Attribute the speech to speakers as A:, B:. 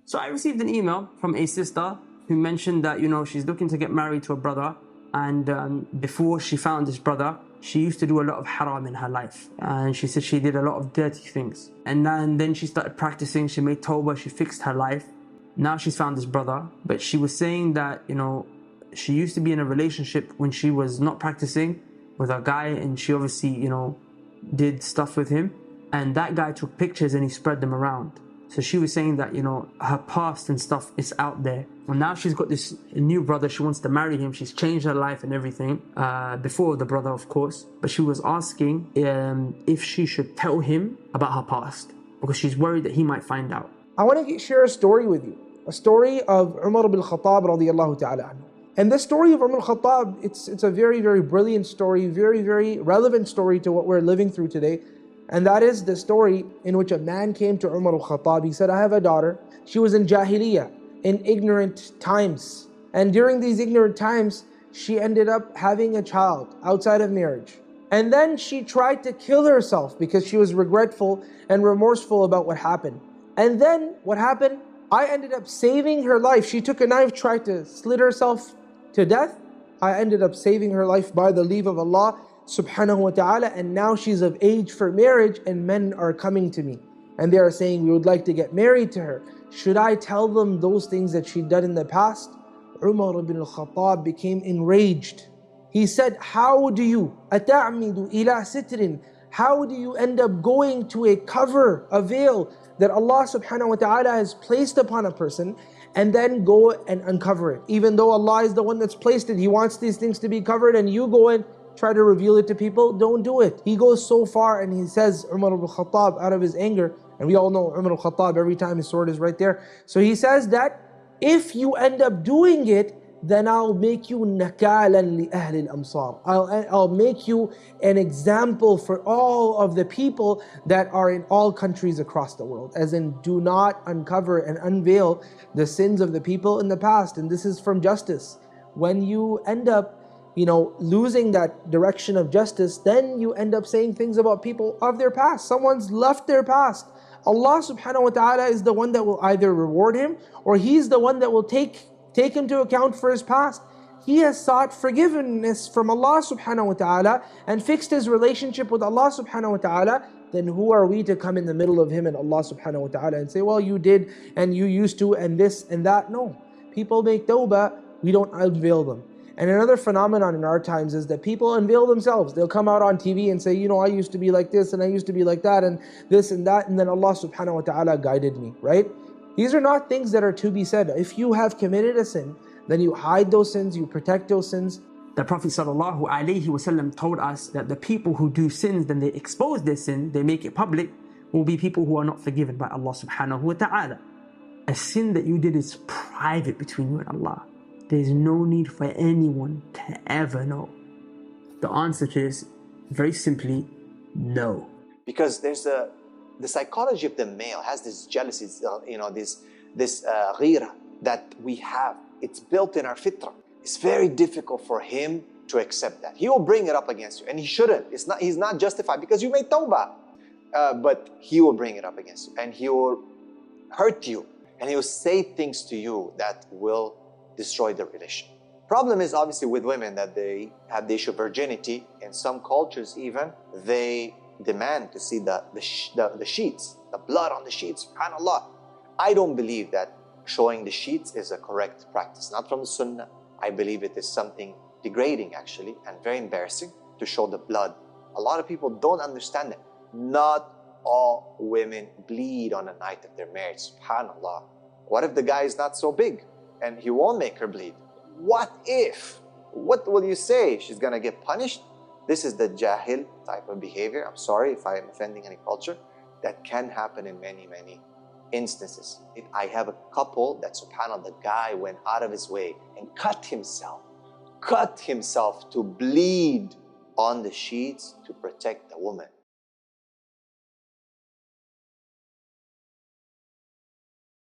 A: So I received an email from a sister who mentioned that, she's looking to get married to a brother, and before she found this brother, she used to do a lot of haram in her life, and she said she did a lot of dirty things. And then she started practicing, she made tawbah, she fixed her life. Now she's found this brother, but she was saying that, she used to be in a relationship when she was not practicing with a guy, and she obviously, did stuff with him, and that guy took pictures and he spread them around. So she was saying that, her past and stuff is out there. And now she's got this new brother, she wants to marry him, she's changed her life and everything, before the brother, of course. But she was asking if she should tell him about her past, because she's worried that he might find out.
B: I want to share a story with you. A story of Umar ibn Khattab radiallahu ta'ala anhu. And this story of Umar Khattab, it's a very, very brilliant story, very, very relevant story to what we're living through today. And that is the story in which a man came to Umar al-Khattab. He said, I have a daughter. She was in Jahiliyyah, in ignorant times. And during these ignorant times, she ended up having a child outside of marriage. And then she tried to kill herself because she was regretful and remorseful about what happened. And then what happened? I ended up saving her life. She took a knife, tried to slit herself to death. I ended up saving her life by the leave of Allah subhanahu wa ta'ala, and now she's of age for marriage, and men are coming to me and they are saying, we would like to get married to her. Should I tell them those things that she'd done in the past? Umar ibn al-Khattab became enraged. He said, how do you أَتَعْمِدُ إِلَى سِتْرٍ, how do you end up going to a cover, a veil that Allah subhanahu wa ta'ala has placed upon a person, and then go and uncover it? Even though Allah is the one that's placed it, He wants these things to be covered, and you go and try to reveal it to people, don't do it. He goes so far and he says, Umar ibn Khattab, out of his anger, and we all know Umar ibn Khattab, every time his sword is right there. So he says that if you end up doing it, then I'll make you nakalan li ahli al-amsar. I'll make you an example for all of the people that are in all countries across the world. As in, do not uncover and unveil the sins of the people in the past. And this is from justice. When you end up losing that direction of justice, then you end up saying things about people of their past. Someone's left their past. Allah subhanahu wa ta'ala is the one that will either reward him, or He's the one that will take him to account for his past. He has sought forgiveness from Allah subhanahu wa ta'ala and fixed his relationship with Allah subhanahu wa ta'ala. Then who are we to come in the middle of him and Allah subhanahu wa ta'ala and say, well, you did and you used to and this and that? No. People make tawbah, we don't unveil them. And another phenomenon in our times is that people unveil themselves. They'll come out on TV and say, I used to be like this and I used to be like that and this and that, and then Allah subhanahu wa ta'ala guided me, right? These are not things that are to be said. If you have committed a sin, then you hide those sins, you protect those sins.
A: The Prophet ﷺ told us that the people who do sins, then they expose their sin, they make it public, will be people who are not forgiven by Allah subhanahu wa ta'ala. A sin that you did is private between you and Allah. There's no need for anyone to ever know. The answer to this, very simply, no.
C: Because there's the psychology of the male has this jealousy, this ghira that we have. It's built in our fitrah. It's very difficult for him to accept that. He will bring it up against you, and he shouldn't. He's not justified because you made tawbah. But he will bring it up against you, and he will hurt you, and he will say things to you that will destroy the relation. Problem is obviously with women that they have the issue of virginity. In some cultures even, they demand to see the sheets, the blood on the sheets, subhanAllah. I don't believe that showing the sheets is a correct practice, not from the sunnah. I believe it is something degrading actually, and very embarrassing to show the blood. A lot of people don't understand that. Not all women bleed on the night of their marriage, subhanAllah. What if the guy is not so big and he won't make her bleed? What if? What will you say? She's gonna get punished? This is the jahil type of behavior. I'm sorry if I am offending any culture. That can happen in many, many instances. I have a couple that, subhanAllah, the guy went out of his way and cut himself to bleed on the sheets to protect the woman.